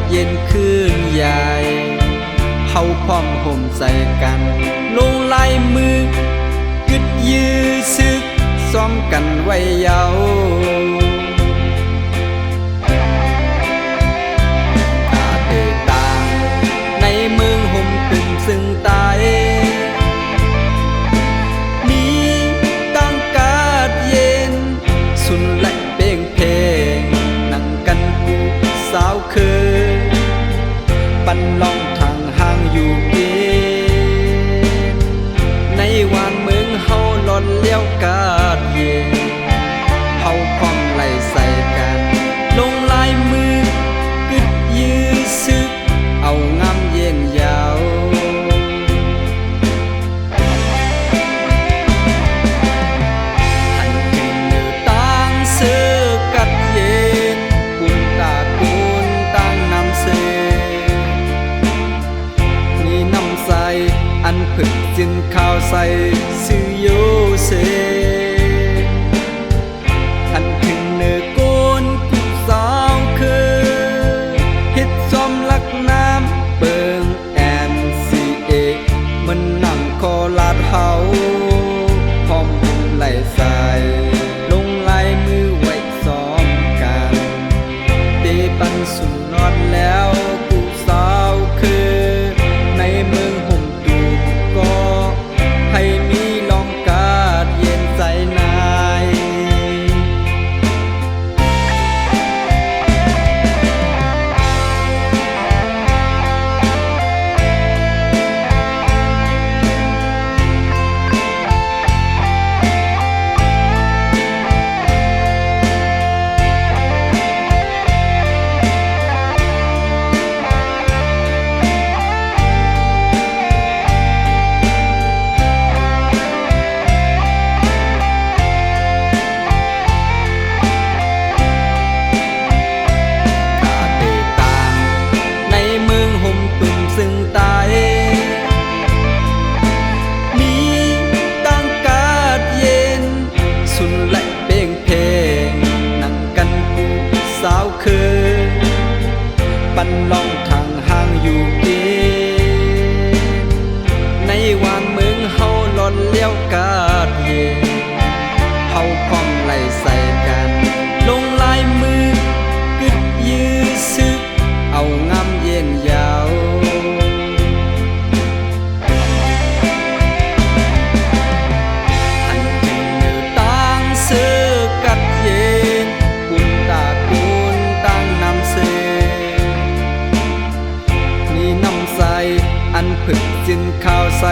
เย็นคืนใหญ่เฮาพร้อมห่มใส่กันลงลายมือกึดยื้อซึกซ้อมกันไว้เยาว์ต่างในเมืองห่มกลุ่มซึ่งตายมีตั้งกาดเย็นสุนและเป่งเพลงนั่งกันกูสาวคือปันลองทางห่างอยู่เย็นในวานเมืองเฮาหล่อนเลี้ยวกาดเย็นเฮาพร้อมไล่ใส่กันลงลายมือกึดยื้อซึกเอางามเย็นยาวหันถึงเนื้อต่างเสือกัดเย็นกุนตากุนต่างนำเสือนี่น้ำใสอันผึกจินข้าวใสซื้อโยเซหันถึงเนื้อกุนผู้สาวคือเฮ็ดซ้อมลักน้ำเบิ่งMCA มันนั่งคอลาดเฮาพร้อมไหลใส่ลงลายมือไว้ซ้อมกันเตปันสุนนอดแล้วผู้สาวคือในเมืองห่มตูกก็ให้มีลองกาดเย็นใจนายซึ่งตายมีตั้งกาดเย็นสุนและเป่งเพลงนั่งกันกูสาวคือปันลองทางห่างอยู่เย็นในวานเมืองเฮาหล่อนเลี้ยวกาดเย็นเฮาพร้อมไล่ใส่กันลงลายมือกึดยื้อซึกเอางามเย็นยาวอันผึกจินข้าวใส